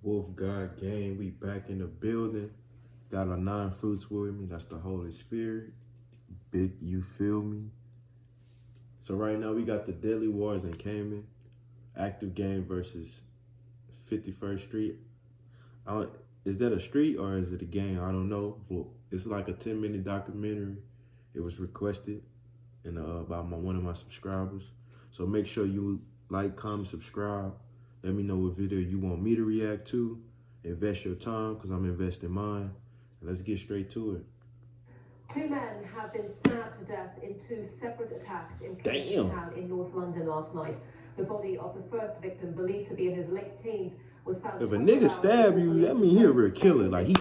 Wolf God Gang, we back in the building. Got our 9 fruits with me. That's the Holy Spirit. Big, you feel me? So right now we got the Deadly Wars in Camden. Active Gang versus 51st Street. Is that a street or is it a gang? I don't know. Well, it's like a 10-minute documentary. It was requested by one of my subscribers. So make sure you like, comment, subscribe. Let me know what video you want me to react to. Invest your time, because I'm investing mine. And let's get straight to it. 2 men have been stabbed to death in 2 separate attacks in Camden town in North London last night. The body of the first victim, believed to be in his late teens, was found. If a nigga stab you, that mean he a real killer. Like he.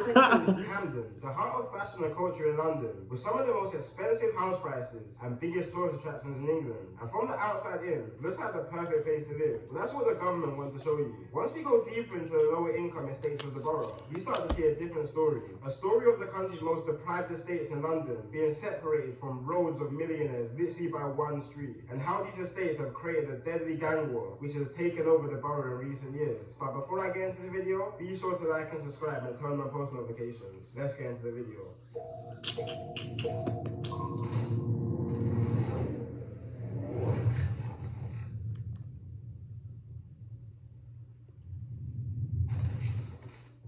Camden, the heart of fashion and culture in London, with some of the most expensive house prices and biggest tourist attractions in England. And from the outside in, it looks like the perfect place to live. But that's what the government wants to show you. Once we go deeper into the lower income estates of the borough, we start to see a different story. A story of the country's most deprived estates in London being separated from roads of millionaires literally by one street. And how these estates have created a deadly gang war, which has taken over the borough in recent years. But before I get into the video, be sure to like and subscribe and turn on post notifications. Let's get into the video.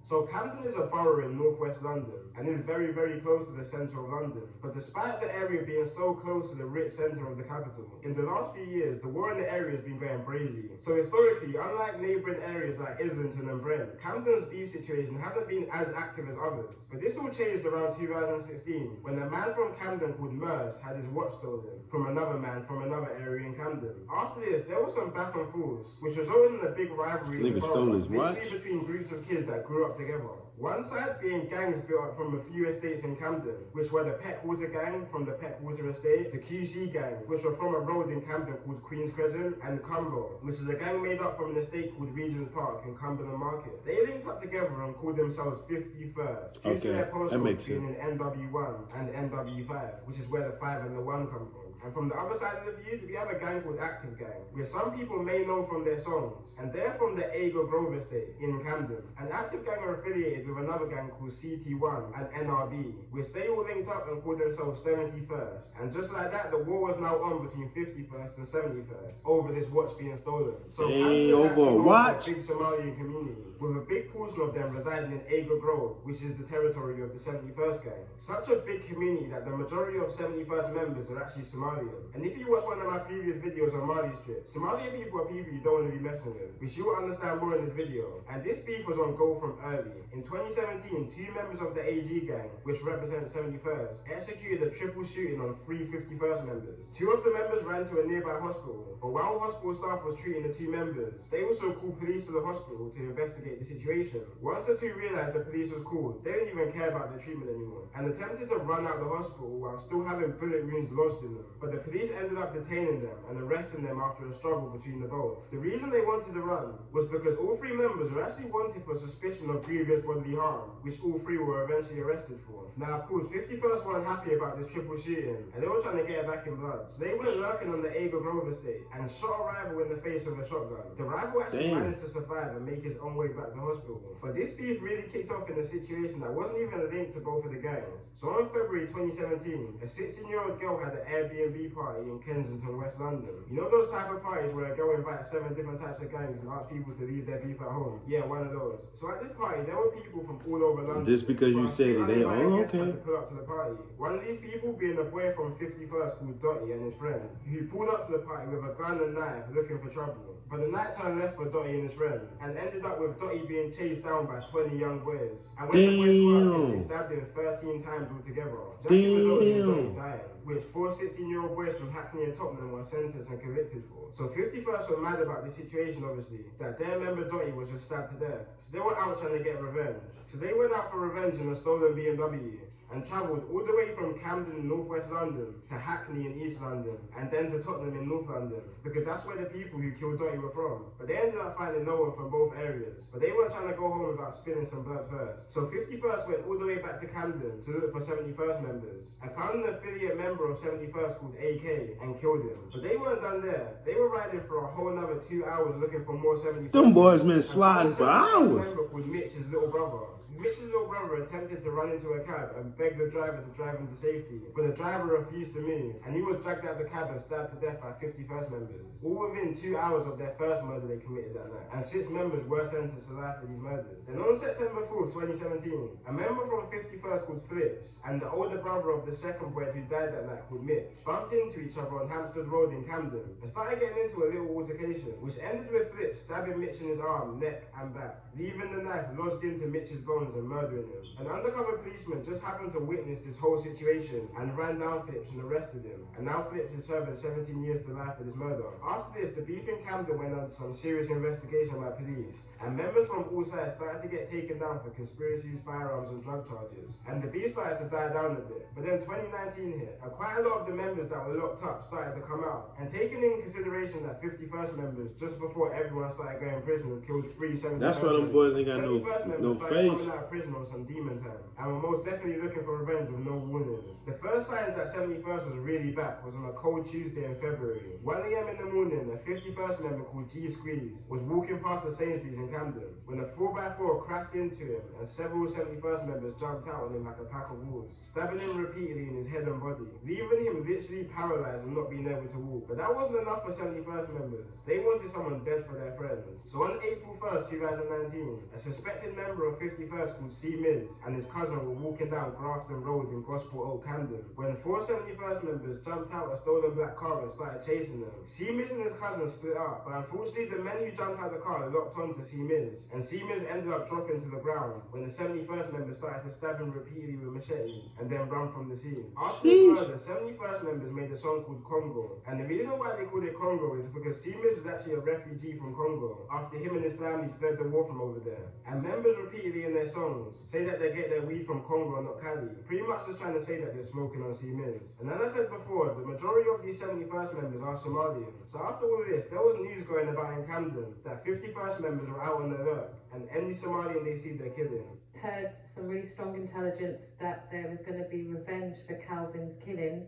So Camden is a borough in northwest London and is very, very close to the centre of London. But despite the area being so close to the rich centre of the capital, in the last few years, the war in the area has been going crazy. So historically, unlike neighbouring areas like Islington and Brent, Camden's beef situation hasn't been as active as others. But this all changed around 2016, when a man from Camden called Merce had his watch stolen from another man from another area in Camden. After this, there was some back and forth, which resulted in a big rivalry in the borough, literally between groups of kids that grew up together. One side being gangs built up from a few estates in Camden, which were the Peckwater gang from the Peckwater estate, the QC gang, which were from a road in Camden called Queen's Crescent, and Cumbo, which is a gang made up from an estate called Regent's Park in Cumberland Market. They linked up together and called themselves 51st, due to their postcodes being in NW1 and NW5, which is where the 5 and the 1 come from. And from the other side of the feud, we have a gang called Active Gang, which some people may know from their songs. And they're from the Ago Grove estate in Camden. And Active Gang are affiliated with another gang called CT1 and NRB, which they all linked up and called themselves 71st. And just like that, the war was now on between 51st and 71st over this watch being stolen. So over a watch? A big Somalian community, with a big portion of them residing in Ago Grove, which is the territory of the 71st gang. Such a big community that the majority of 71st members are actually Somalian. And if you watch one of my previous videos on Mali Strip, Somalian people are people you don't want to be messing with, which you will understand more in this video. And this beef was on go from early. In 2017, 2 members of the AG gang, which represent 71st, executed a triple shooting on 3 51st members. 2 of the members ran to a nearby hospital, but while hospital staff was treating the 2 members, they also called police to the hospital to investigate the situation. Once the 2 realized the police was called, they didn't even care about their treatment anymore, and attempted to run out of the hospital while still having bullet wounds lodged in them. But the police ended up detaining them and arresting them after a struggle between the both. The reason they wanted to run was because all 3 members were actually wanted for suspicion of grievous bodily harm, which all 3 were eventually arrested for. Now, of course, 51st weren't happy about this triple shooting, and they were trying to get it back in blood. So they went lurking on the Ago Grove estate and shot a rival in the face with a shotgun. The rival actually managed to survive and make his own way back to hospital. But this beef really kicked off in a situation that wasn't even linked to both of the gangs. So on February 2017, a 16-year-old girl had an Airbnb party in Kensington, West London. You know those type of parties where a girl invites 7 different types of gangs and asks people to leave their beef at home? Yeah, one of those. So at this party, there were people from all over London. Just because you said it, they okay. To pull up to the party. One of these people being a boy from 51st called Dotty and his friend, who pulled up to the party with a gun and knife looking for trouble. But the night turned left for Dotty and his friend, and ended up with Dotty being chased down by 20 young boys. And when the boys caught him, they stabbed him 13 times altogether. Just resulted in Dotty dying, which 4 16-year-old boys from Hackney and Tottenham were sentenced and convicted for. So 51st were mad about the situation, obviously, that their member Dotty was just stabbed to death. So they were out trying to get revenge. So they went out for revenge in a stolen BMW. and travelled all the way from Camden in northwest London to Hackney in East London, and then to Tottenham in North London, because that's where the people who killed Dottie were from. But they ended up finding no one from both areas. But they weren't trying to go home without spilling some blood first. So 51st went all the way back to Camden to look for 71st members, and found an affiliate member of 71st called AK and killed him. But they weren't done there. They were riding for a whole another 2 hours looking for more 71st. Them boys been sliding for hours. Member called Mitch's little brother. Mitch's little brother attempted to run into a cab and begged the driver to drive him to safety, but the driver refused to move, and he was dragged out of the cab and stabbed to death by 51st members. All within 2 hours of their first murder they committed that night, and 6 members were sentenced to life for these murders. Then on September 4th, 2017, a member from 51st called Flips and the older brother of the second boy who died that night called Mitch bumped into each other on Hampstead Road in Camden and started getting into a little altercation, which ended with Flips stabbing Mitch in his arm, neck and back, leaving the knife lodged into Mitch's bones and murdering him. An undercover policeman just happened to witness this whole situation and ran down Flips and arrested him. And now Flips is serving 17 years to life for this murder. After this, the beef in Camden went under some serious investigation by police, and members from all sides started to get taken down for conspiracy, firearms and drug charges. And the beef started to die down a bit. But then 2019 hit, and quite a lot of the members that were locked up started to come out. And taking in consideration that 51st members, just before everyone started going to prison, killed 3 71st. That's why them boys ain't got no face. Coming out of prison on some demon time, and were most definitely looking for revenge with no warnings. The first signs that 71st was really back was on a cold Tuesday in February. 1 AM in the morning, a 51st member called G Squeeze was walking past the Sainsbury's in Camden when a 4x4 crashed into him, and several 71st members jumped out on him like a pack of wolves, stabbing him repeatedly in his head and body, leaving him literally paralyzed and not being able to walk. But that wasn't enough for 71st members. They wanted someone dead for their friends. So on April 1st, 2019, a suspected member of 51st called C Miz and his cousin were walking down Grafton Road in Gospel Oak, Camden, when 4 71st members jumped out a stolen black car and started chasing them. C Miz and his cousin split up, but unfortunately the men who jumped out of the car locked onto C Miz, and C Miz ended up dropping to the ground when the 71st members started to stab him repeatedly with machetes and then run from the scene. After this murder, 71st members made a song called Congo, and the reason why they called it Congo is because C Miz was actually a refugee from Congo after him and his family fled the war from over there. And members repeatedly in their songs say that they get their weed from Congo, not Cali, pretty much just trying to say that they're smoking on C Miz. And as I said before, the majority of these 71st members are Somalian. So after all this, there was news going about in Camden that 51st members were out on the alert, and any Somalian they see, they're killing. Heard some really strong intelligence that there is going to be revenge for Calvin's killing,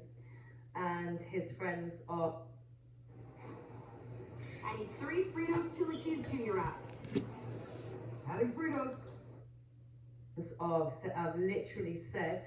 and his friends are... I need 3 Fritos chili cheese junior apps. Adding Fritos. Have literally said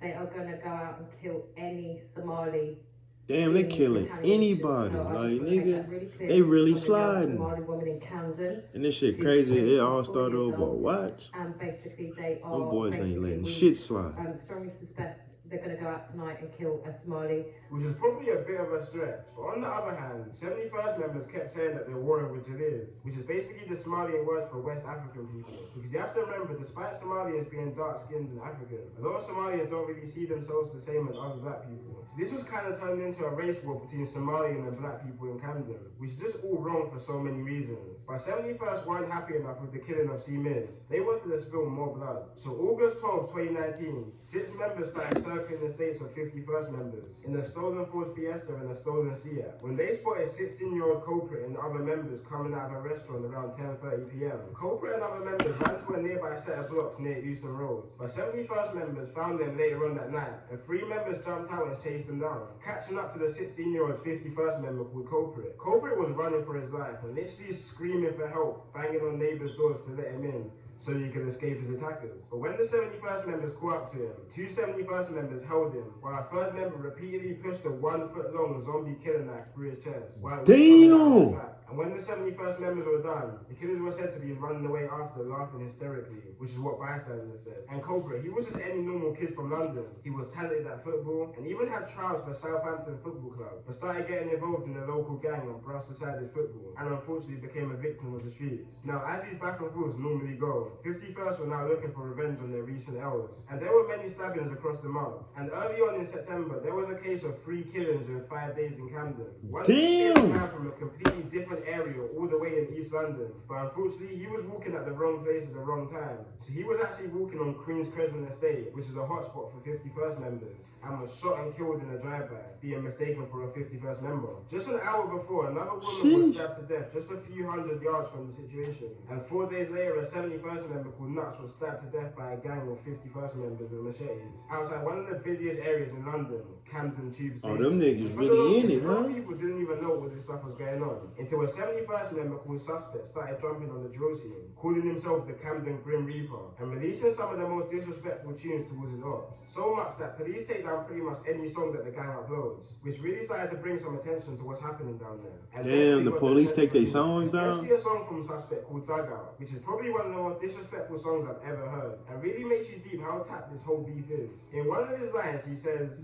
they are going to go out and kill any Somali. Damn, they killing anybody. So like, nigga, really they really sliding. Somali woman in Camden. And this shit crazy. It all started over a watch. And basically they are... Them boys ain't letting shit slide. Strongly suspect they're going to go out tonight and kill a Somali. Which is probably a bit of a stretch. But on the other hand, 71st members kept saying that they're warring with Jalils, which is basically the Somalian word for West African people. Because you have to remember, despite Somalians being dark-skinned and African, a lot of Somalians don't really see themselves the same as other black people. So this was kind of turned into a race war between Somalian and black people in Camden, which is just all wrong for so many reasons. But 71st weren't happy enough with the killing of C Miz. They wanted to spill more blood. So August 12, 2019, 6 members started circling the states of 51st members in a stolen Ford Fiesta and a stolen Seat, when they spotted 16-year-old culprit and other members coming out of a restaurant around 10:30 p.m. Culprit and other members ran to a nearby set of blocks near Euston Road, but 71st members found them later on that night, and 3 members jumped out and chased them down, catching up to the 16-year-old 51st member called Culprit. Culprit was running for his life and literally screaming for help, banging on neighbors' doors to let him in so he could escape his attackers. But when the 71st members caught up to him, 2 71st members held him, while a 3rd member repeatedly pushed a 1-foot-long zombie killer knife through his chest. Damn! And when the 71st members were done, the killers were said to be running away after, laughing hysterically, which is what bystanders said. And Culprit, he was just any normal kid from London. He was talented at football, and even had trials for Southampton Football Club, but started getting involved in a local gang on brass-sided football, and unfortunately became a victim of the streets. Now, as these back and forths normally go, ago, 51st were now looking for revenge on their recent L's, and there were many stabbings across the month. And early on in September, there was a case of 3 killings in 5 days in Camden. One being a man from a completely different area all the way in East London, but unfortunately he was walking at the wrong place at the wrong time. So he was actually walking on Queen's Crescent Estate, which is a hotspot for 51st members, and was shot and killed in a drive-by, being mistaken for a 51st member. Just an hour before, another woman was stabbed to death just a few hundred yards from the situation. And 4 days later, a 71st member called Nuts was stabbed to death by a gang of 51st members with machetes outside one of the busiest areas in London, Camden Tube Station. Oh, them niggas really in it, huh? People didn't even know what this stuff was going on until a 71st member called Suspect started jumping on the drill scene, calling himself the Camden Grim Reaper, and releasing some of the most disrespectful tunes towards his ops. So much that police take down pretty much any song that the gang uploads, which really started to bring some attention to what's happening down there. And damn, the police take their songs down? Especially a song from Suspect called Dugout, which is probably one of the most disrespectful songs I've ever heard, and really makes you deep how tapped this whole beef is. In one of his lines, he says,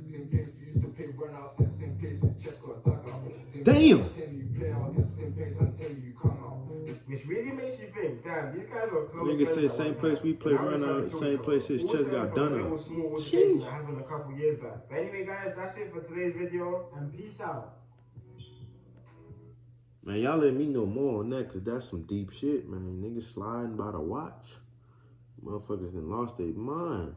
damn! Which really makes you think, damn, these guys are close. Nigga said same place we play run out, same place his chest got done up. Jeez. That happened a couple years back. But anyway, guys, that's it for today's video, and peace out. Man, y'all let me know more on that, cause that's some deep shit, man. Niggas sliding by the watch. Motherfuckers done lost their mind.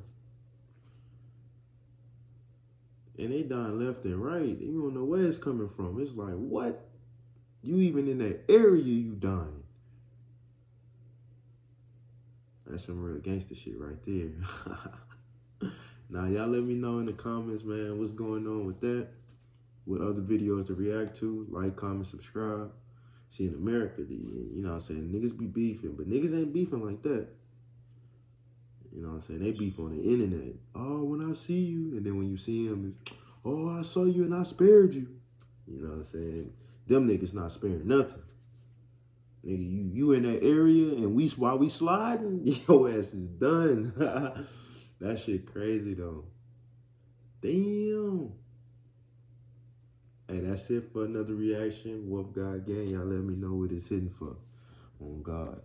And they dying left and right. You don't know where it's coming from. It's like, what? You even in that area, you dying. That's some real gangster shit right there. Now, y'all let me know in the comments, man, what's going on with that. What other videos to react to. Like, comment, subscribe. See, in America, you know what I'm saying, niggas be beefing, but niggas ain't beefing like that. You know what I'm saying? They beef on the internet. Oh, when I see you. And then when you see him, it's, oh, I saw you and I spared you. You know what I'm saying? Them niggas not sparing nothing. Nigga, you in that area and while we sliding, your ass is done. That shit crazy though. Damn. Hey, that's it for another reaction. Wolf God Gang. Y'all let me know what it's hitting for. On God.